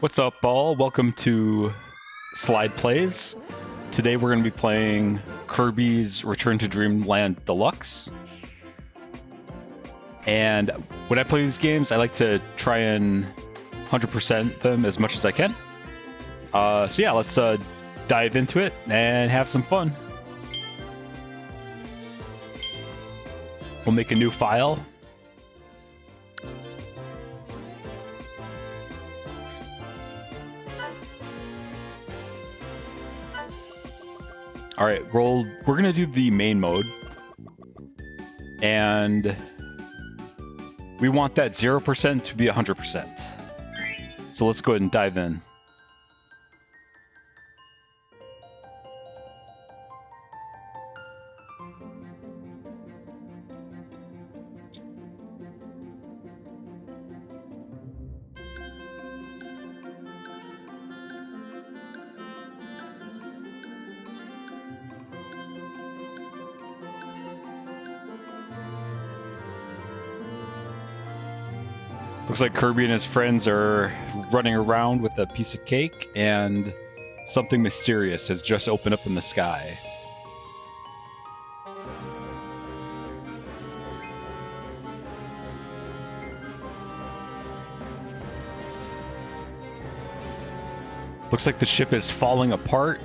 What's up, all? Welcome to Slide Plays. Today we're going to be playing Kirby's Return to Dreamland Deluxe. And when I play these games, I like to try and 100% them as much as I can. So yeah, let's dive into it and have some fun. We'll make a new file. All right, we're gonna do the main mode, and we want that 0% to be 100%. So let's go ahead and dive in. Looks like Kirby and his friends are running around with a piece of cake, and something mysterious has just opened up in the sky. Looks like the ship is falling apart.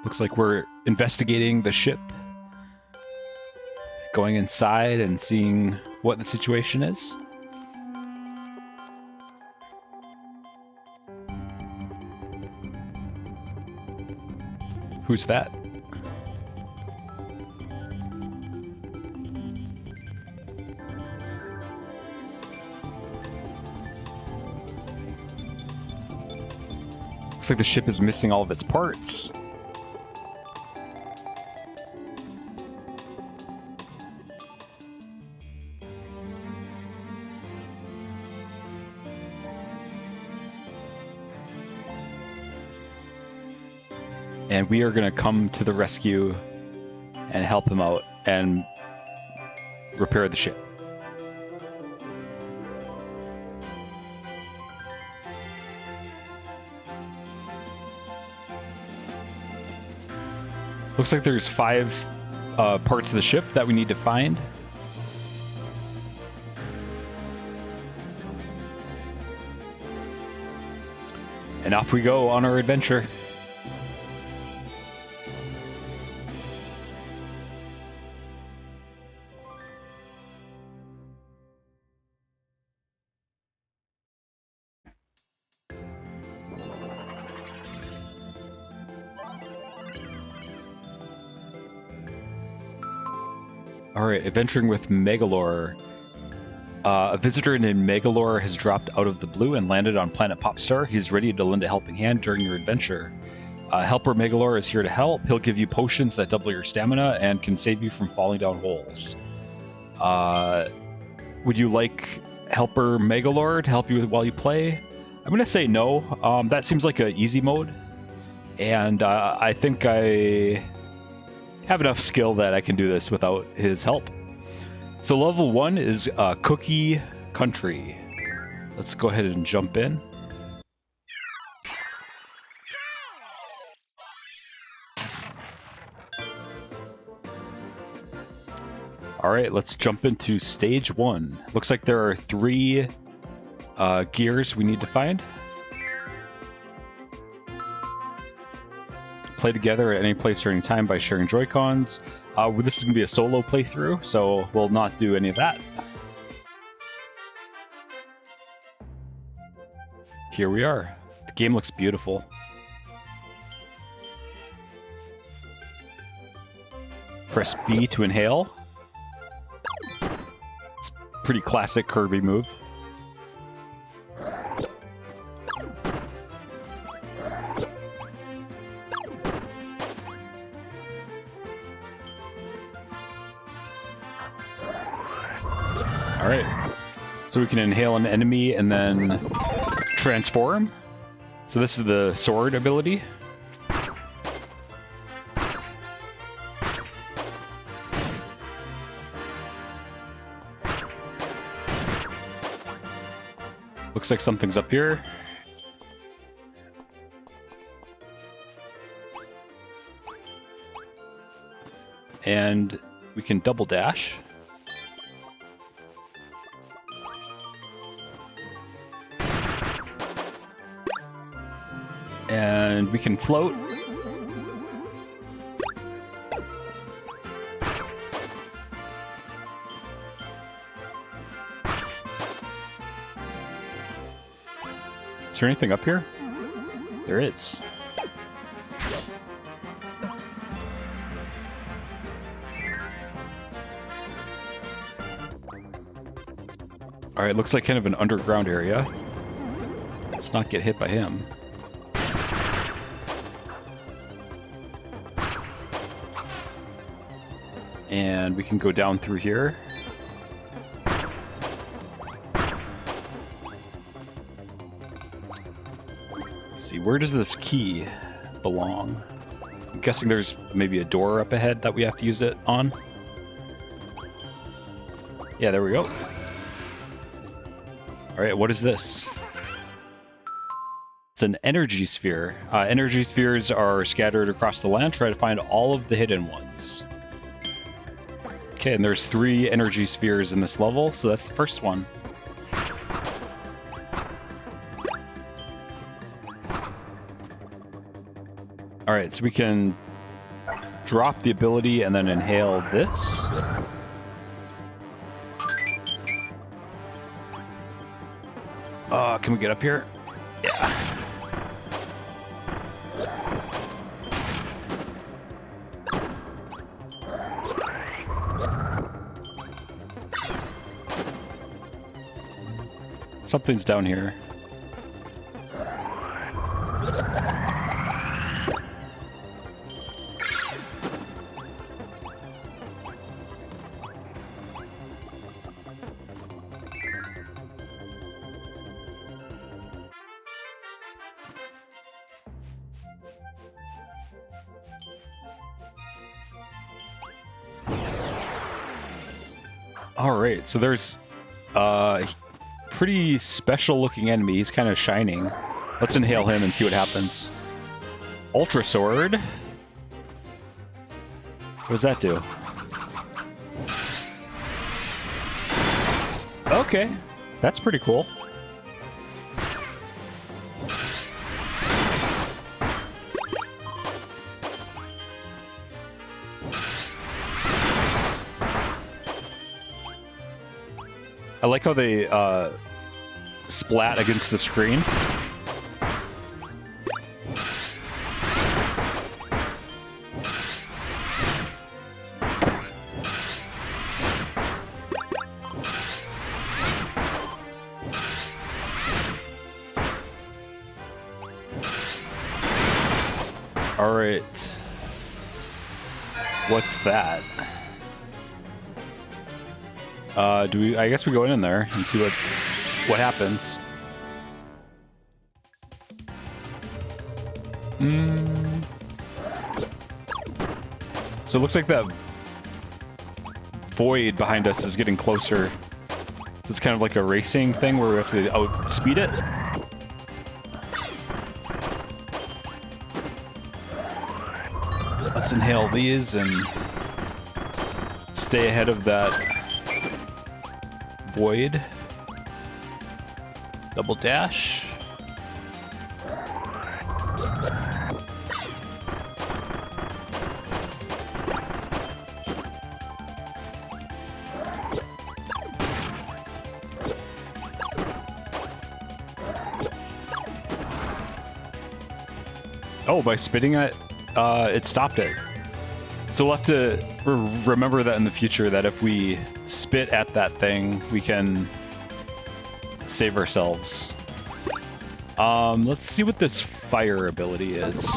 Looks like we're investigating the ship, going inside and seeing what the situation is. Who's that? Looks like the ship is missing all of its parts. And we are going to come to the rescue and help him out and repair the ship. Looks like there's 5 parts of the ship that we need to find. And off we go on our adventure. Alright, adventuring with Megalore. A visitor named Megalore has dropped out of the blue and landed on planet Popstar. He's ready to lend a helping hand during your adventure. Helper Megalore is here to help. He'll give you potions that double your stamina and can save you from falling down holes. Would you like Helper Megalore to help you while you play? I'm going to say no. That seems like an easy mode. And I think I have enough skill that I can do this without his help. So level 1 is Cookie Country. Let's go ahead and jump in. Alright, let's jump into stage 1. Looks like there are 3 gears we need to find. Play together at any place or any time by sharing Joy-Cons. This is going to be a solo playthrough, so we'll not do any of that. Here we are. The game looks beautiful. Press B to inhale. It's a pretty classic Kirby move. All right. So we can inhale an enemy and then transform. So this is the sword ability. Looks like something's up here. And we can double dash. And we can float. Is there anything up here? There is. All right, looks like kind of an underground area. Let's not get hit by him. And we can go down through here. Let's see, where does this key belong? I'm guessing there's maybe a door up ahead that we have to use it on. Yeah, there we go. All right, what is this? It's an energy sphere. Energy spheres are scattered across the land. Try to find all of the hidden ones. Okay, and there's 3 energy spheres in this level, so that's the first one. All right, so we can drop the ability and then inhale this. Can we get up here? Yeah. Something's down here. All right, so there's pretty special looking enemy. He's kind of shining. Let's inhale him and see what happens. Ultra Sword. What does that do? Okay, that's pretty cool. I like how they splat against the screen. All right. What's that? Do we? I guess we go in there and see what happens. So it looks like that void behind us is getting closer. So it's kind of like a racing thing where we have to outspeed it. Let's inhale these and stay ahead of that void. Double dash. Oh, by spitting it, it stopped it. So we'll have to remember that in the future, that if we spit at that thing, we can save ourselves. Let's see what this fire ability is.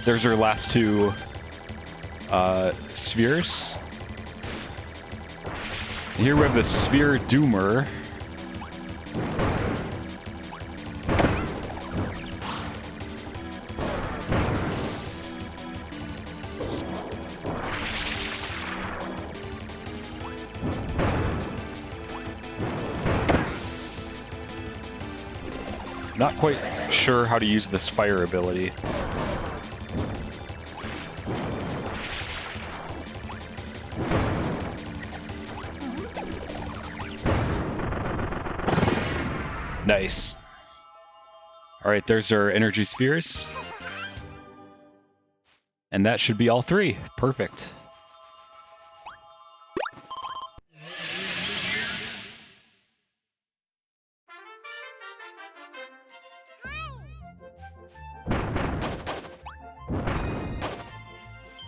There's our last two spheres. And here we have the Sphere Doomer. Not quite sure how to use this fire ability. Nice. All right, there's our energy spheres. And that should be all three. Perfect.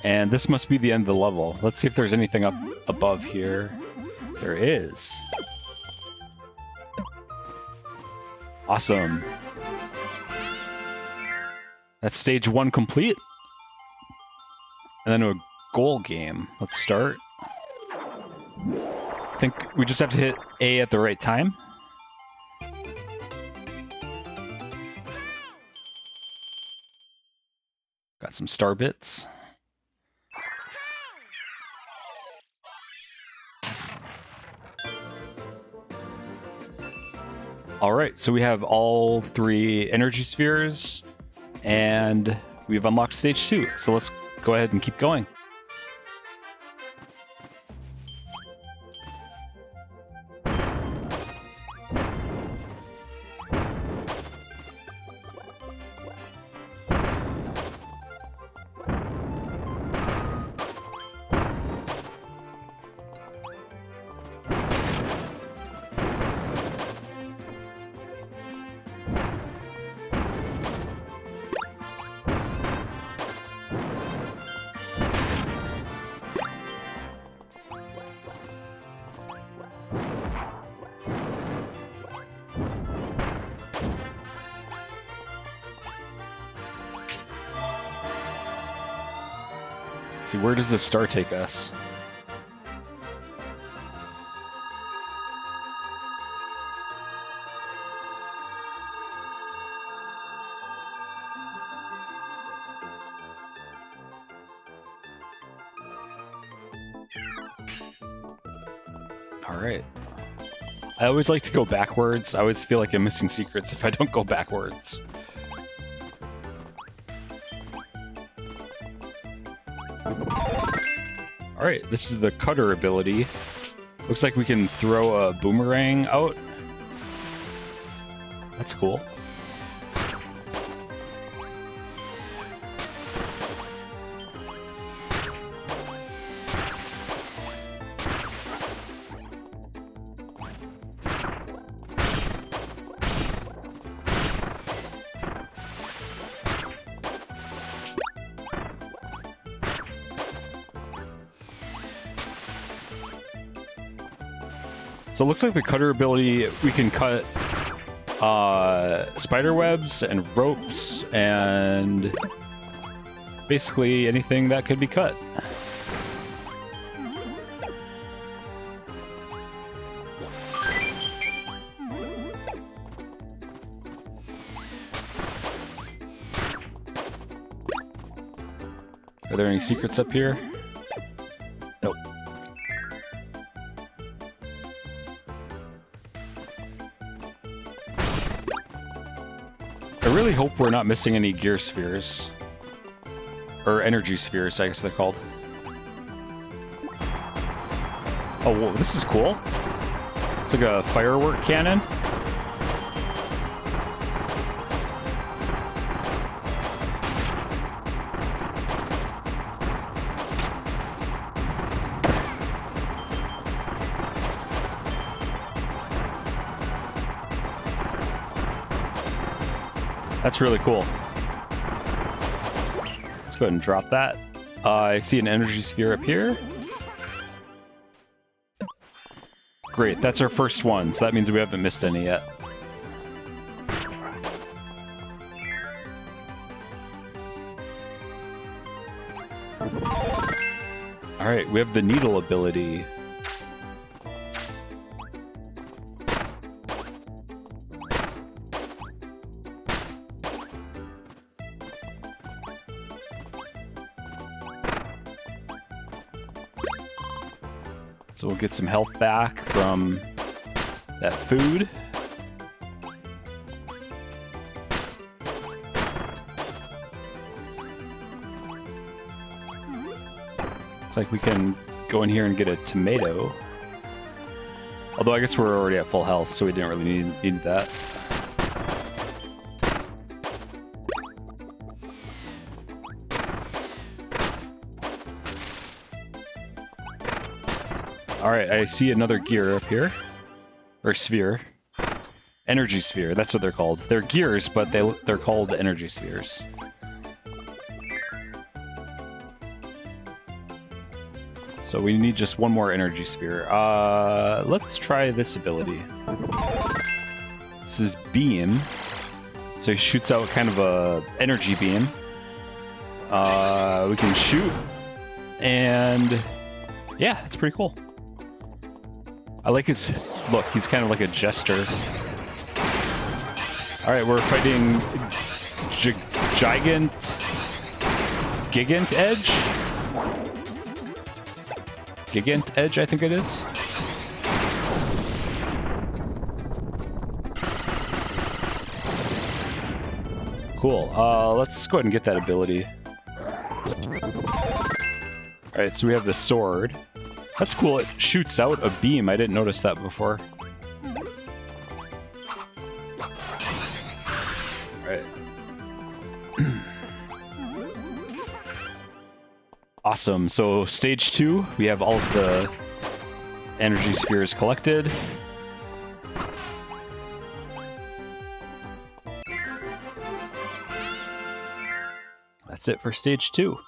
And this must be the end of the level. Let's see if there's anything up above here. There is. Awesome. That's stage 1 complete. And then a goal game. Let's start. I think we just have to hit A at the right time. Got some star bits. All right, so we have all 3 energy spheres, and we've unlocked stage 2. So let's go ahead and keep going. See, where does this star take us? All right. I always like to go backwards. I always feel like I'm missing secrets if I don't go backwards. Alright, this is the cutter ability. Looks like we can throw a boomerang out. That's cool. So it looks like the cutter ability, we can cut spider webs and ropes and basically anything that could be cut. Are there any secrets up here? Nope. I really hope we're not missing any gear spheres. Or energy spheres, I guess they're called. Oh, whoa, this is cool. It's like a firework cannon. That's really cool. Let's go ahead and drop that. I see an energy sphere up here. Great, that's our first one, so that means we haven't missed any yet. Alright, we have the needle ability. So we'll get some health back from that food. Looks like we can go in here and get a tomato. Although I guess we're already at full health, so we didn't really need that. Alright, I see another gear up here. Or sphere. Energy sphere, that's what they're called. They're gears, but they're called energy spheres. So we need just one more energy sphere. Let's try this ability. This is beam. So he shoots out kind of a energy beam. We can shoot. And yeah, it's pretty cool. I like his look. He's kind of like a jester. All right, we're fighting Gigant Edge. Gigant Edge, I think it is. Cool. Let's go ahead and get that ability. All right, so we have the sword. That's cool. It shoots out a beam. I didn't notice that before. Right. Awesome. So stage 2, we have all of the energy spheres collected. That's it for stage 2.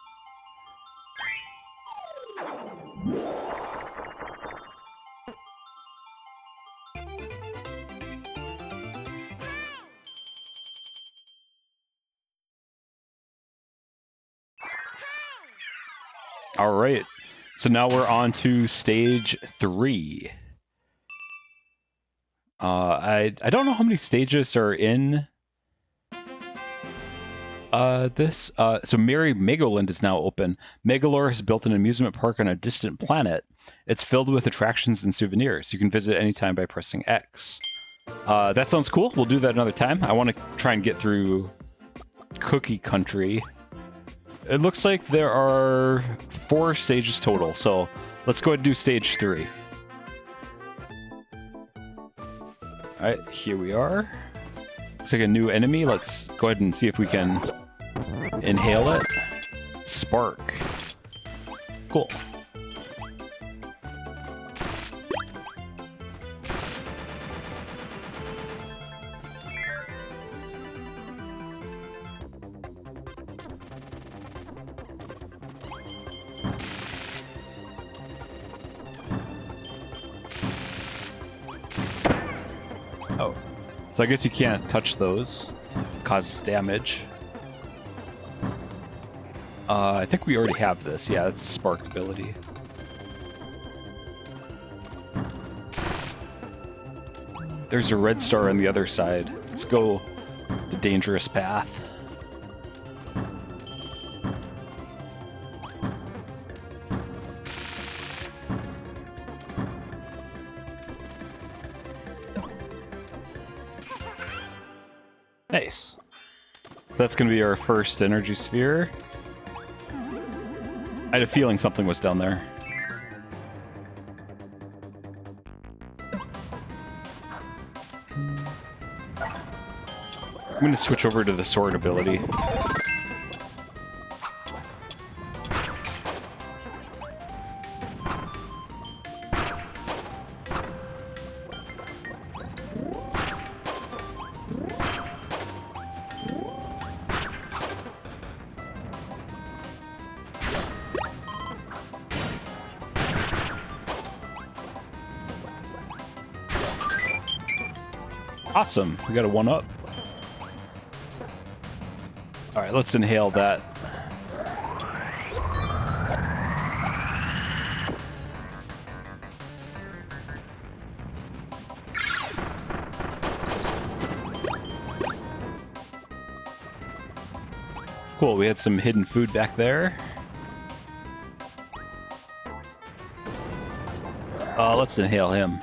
All right, so now we're on to stage 3. I don't know how many stages are in this. So Merry Megaland is now open. Megalore has built an amusement park on a distant planet. It's filled with attractions and souvenirs. You can visit anytime by pressing X. That sounds cool. We'll do that another time. I want to try and get through Cookie Country. It looks like there are 4 stages total, so let's go ahead and do stage 3. Alright, here we are. Looks like a new enemy. Let's go ahead and see if we can inhale it. Spark. Cool. Oh, so I guess you can't touch those. Causes damage. I think we already have this. Yeah, that's a spark ability. There's a red star on the other side. Let's go the dangerous path. Nice. So that's going to be our first energy sphere. I had a feeling something was down there. I'm going to switch over to the sword ability. Awesome, we got a 1-up. All right, let's inhale that. Cool, we had some hidden food back there. Let's inhale him.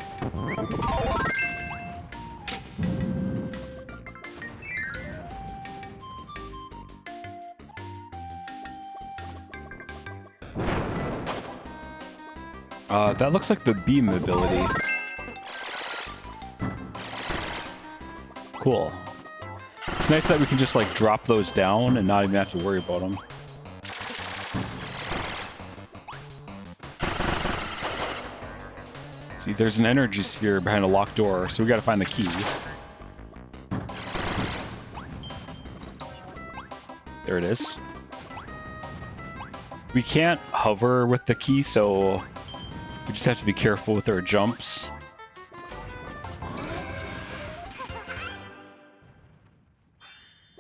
That looks like the beam ability. Cool. It's nice that we can just like drop those down and not even have to worry about them. See, there's an energy sphere behind a locked door, so we gotta find the key. There it is. We can't hover with the key, so we just have to be careful with our jumps.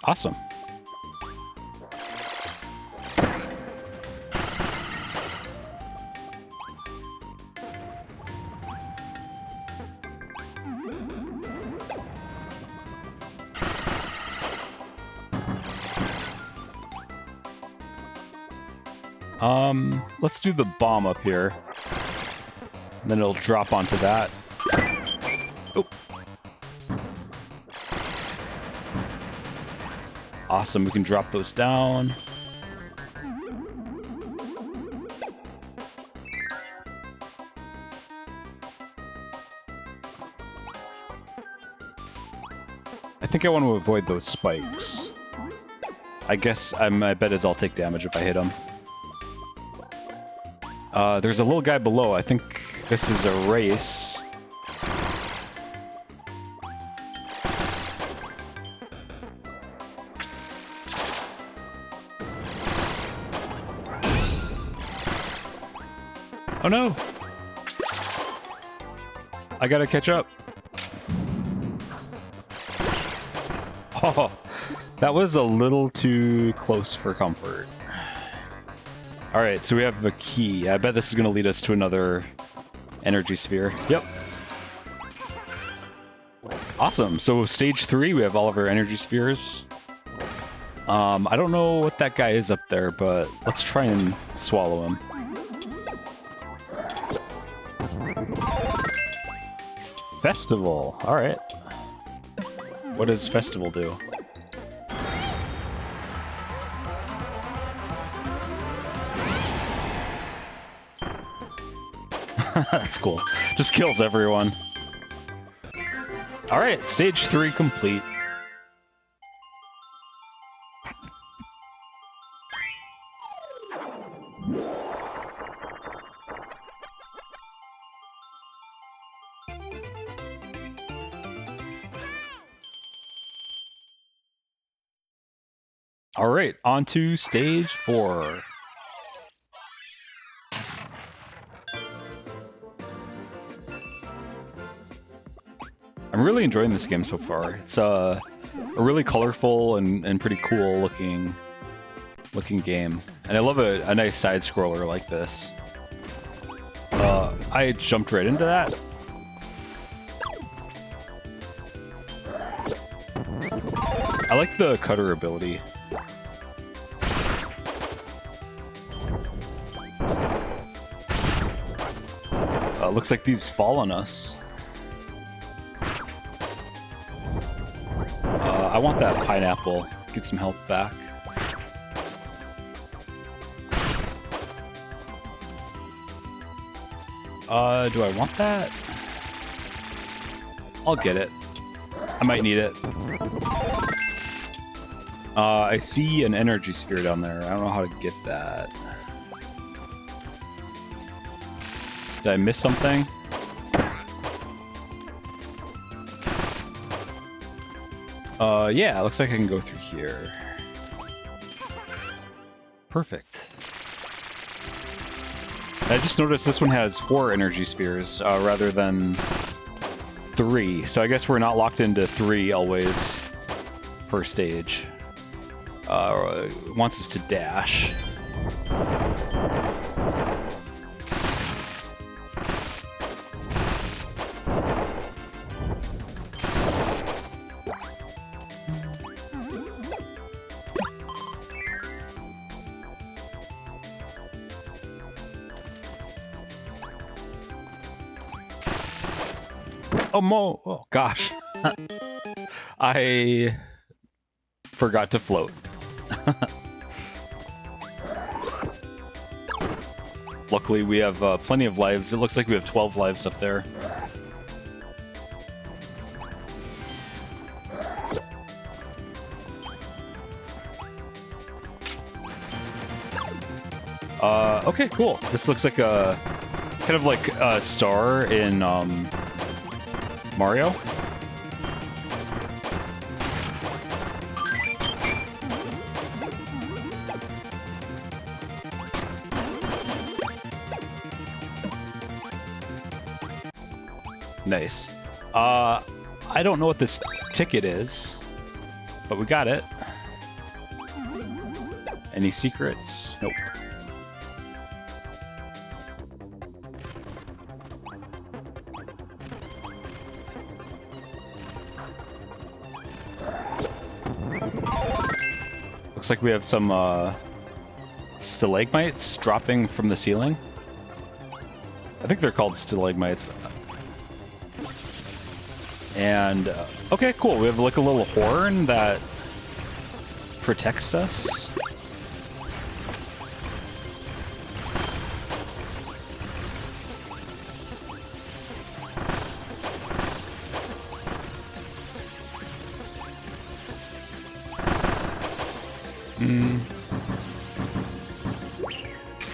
Awesome. Let's do the bomb up here. And then it'll drop onto that. Oh. Awesome, we can drop those down. I think I want to avoid those spikes. I guess my bet is I'll take damage if I hit them. There's a little guy below. I think this is a race. Oh no! I gotta catch up. Oh, that was a little too close for comfort. Alright, so we have a key. I bet this is going to lead us to another energy sphere. Yep. Awesome. So stage 3, we have all of our energy spheres. I don't know what that guy is up there, but let's try and swallow him. Festival. Alright. What does Festival do? That's cool. Just kills everyone. Alright, stage 3 complete. Alright, on to stage 4. I'm really enjoying this game so far. It's a really colorful and pretty cool looking game. And I love a nice side scroller like this. I jumped right into that. I like the cutter ability. Looks like these fall on us. I want that pineapple. Get some health back. Do I want that? I'll get it. I might need it. I see an energy sphere down there. I don't know how to get that. Did I miss something? Yeah, it looks like I can go through here. Perfect. I just noticed this one has 4 energy spheres rather than 3. So I guess we're not locked into 3 always per stage. It wants us to dash. Oh gosh. I forgot to float. Luckily, we have plenty of lives. It looks like we have 12 lives up there. Okay, cool. This looks like a kind of like a star in Mario. Nice. I don't know what this ticket is, but we got it. Any secrets? Nope. Looks like we have some stalagmites dropping from the ceiling. I think they're called stalagmites. And, okay, cool. We have like a little horn that protects us.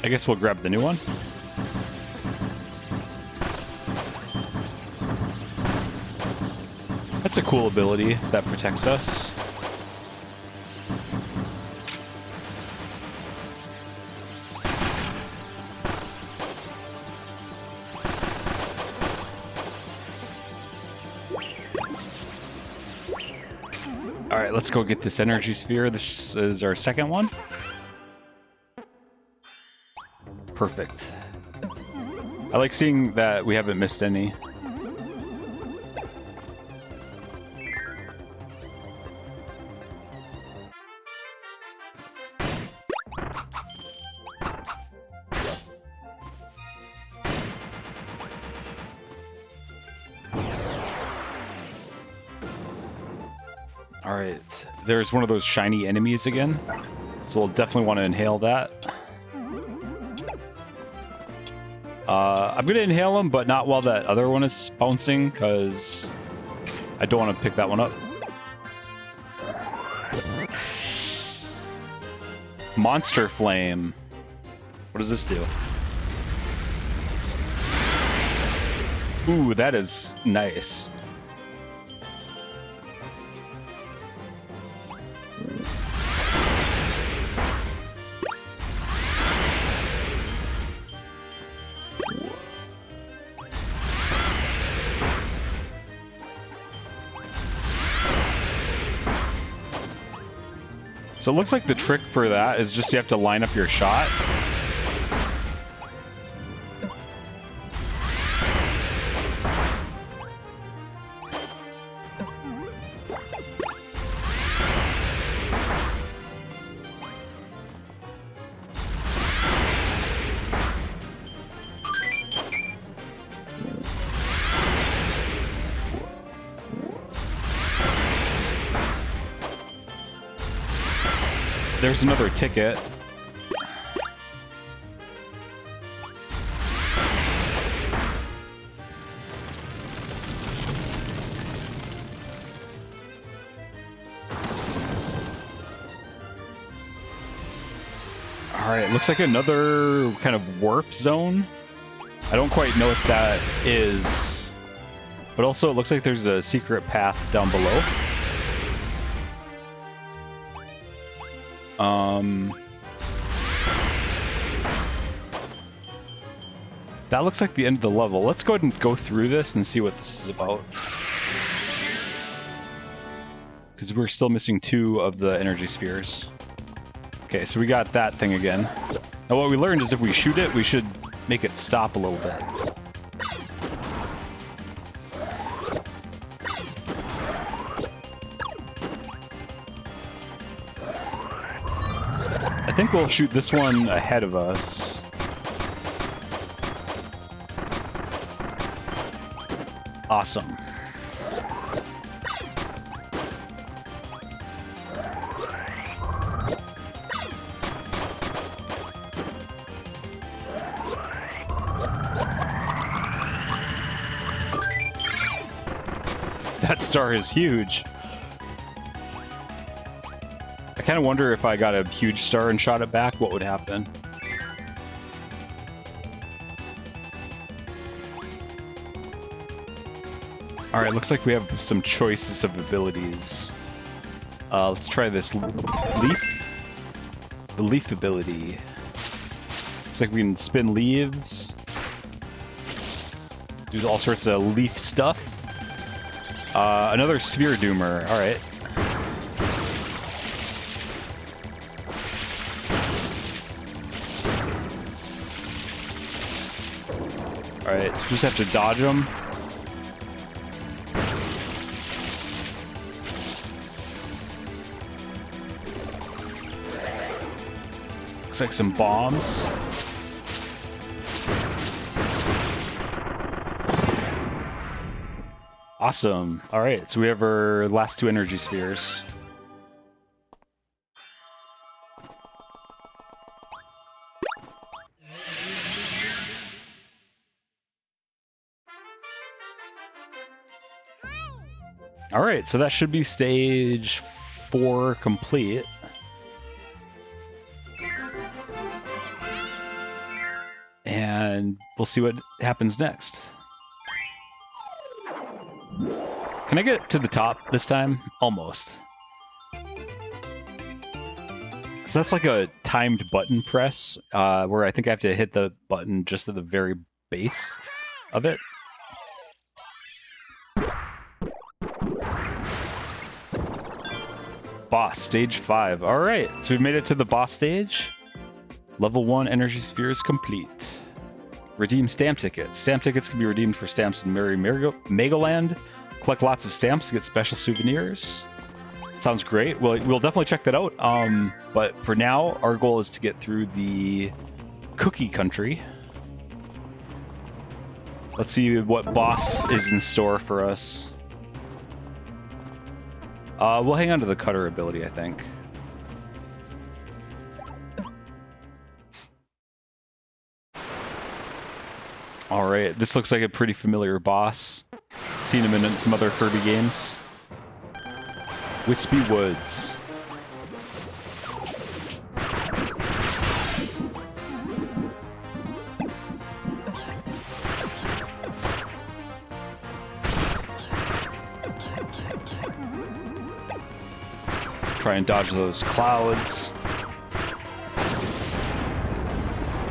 I guess we'll grab the new one. That's a cool ability that protects us. All right, let's go get this energy sphere. This is our second one. Perfect. I like seeing that we haven't missed any. All right, there's one of those shiny enemies again, so we'll definitely want to inhale that. I'm gonna inhale them, but not while that other one is bouncing, because I don't want to pick that one up. Monster Flame. What does this do? Ooh, that is nice. So it looks like the trick for that is just you have to line up your shot. There's another ticket. All right, looks like another kind of warp zone. I don't quite know what that is, but also it looks like there's a secret path down below. That looks like the end of the level. Let's go ahead and go through this and see what this is about. Because we're still missing 2 of the energy spheres. Okay, so we got that thing again. Now what we learned is if we shoot it, we should make it stop a little bit. I think we'll shoot this one ahead of us. Awesome. That star is huge. I kind of wonder if I got a huge star and shot it back, what would happen? Alright, looks like we have some choices of abilities. Let's try this leaf. The leaf ability. Looks like we can spin leaves. Do all sorts of leaf stuff. Another sphere doomer. Alright. Alright, so just have to dodge them. Looks like some bombs. Awesome. All right, so we have our last 2 energy spheres. All right, so that should be stage 4 complete. And we'll see what happens next. Can I get to the top this time? Almost. So that's like a timed button press, where I think I have to hit the button just at the very base of it. Boss, stage 5. All right, so we've made it to the boss stage. Level 1 energy sphere is complete. Redeem stamp tickets. Stamp tickets can be redeemed for stamps in Merry Megaland. Collect lots of stamps to get special souvenirs. Sounds great. Well, we'll definitely check that out. But for now, our goal is to get through the Cookie Country. Let's see what boss is in store for us. We'll hang on to the cutter ability, I think. All right, this looks like a pretty familiar boss. Seen him in some other Kirby games. Wispy Woods. Try and dodge those clouds.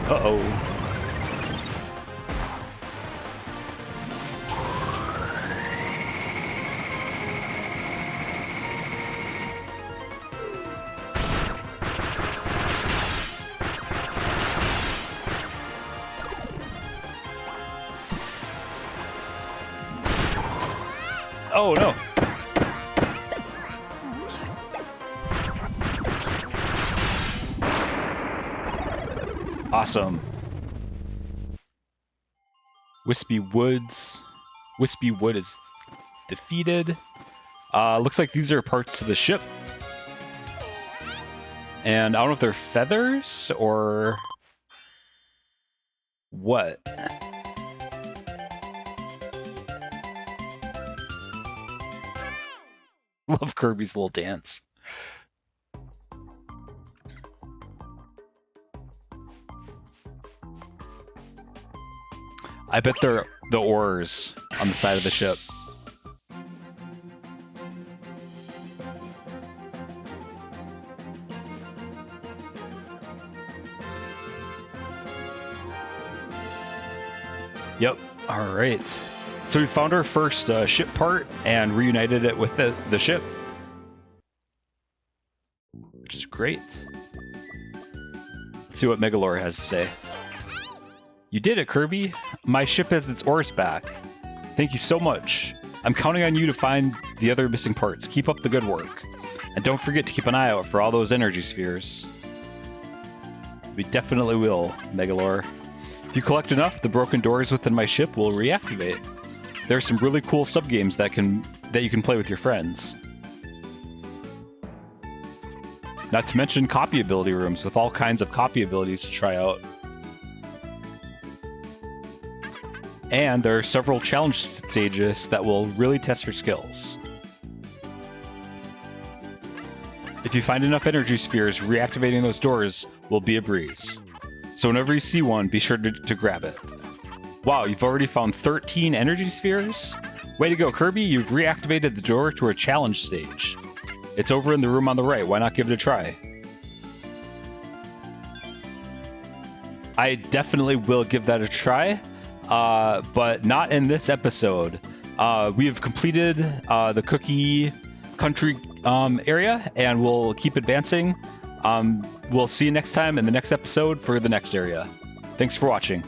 Uh-oh. Oh, no. Awesome. Wispy Woods. Wispy Wood is defeated. Looks like these are parts of the ship. And I don't know if they're feathers or what. Love Kirby's little dance. I bet they're the oars on the side of the ship. Yep. All right. So we found our first ship part and reunited it with the ship, which is great. Let's see what Megalore has to say. You did it, Kirby. My ship has its oars back. Thank you so much. I'm counting on you to find the other missing parts. Keep up the good work. And don't forget to keep an eye out for all those energy spheres. We definitely will, Megalore. If you collect enough, the broken doors within my ship will reactivate. There are some really cool sub-games that you can play with your friends. Not to mention copy ability rooms with all kinds of copy abilities to try out. and there are several challenge stages that will really test your skills. If you find enough energy spheres, reactivating those doors will be a breeze. So whenever you see one, be sure to grab it. Wow, you've already found 13 energy spheres? Way to go, Kirby, you've reactivated the door to a challenge stage. It's over in the room on the right, why not give it a try? I definitely will give that a try, but not in this episode. We have completed the Cookie Country area, and we'll keep advancing. We'll see you next time in the next episode for the next area. Thanks for watching.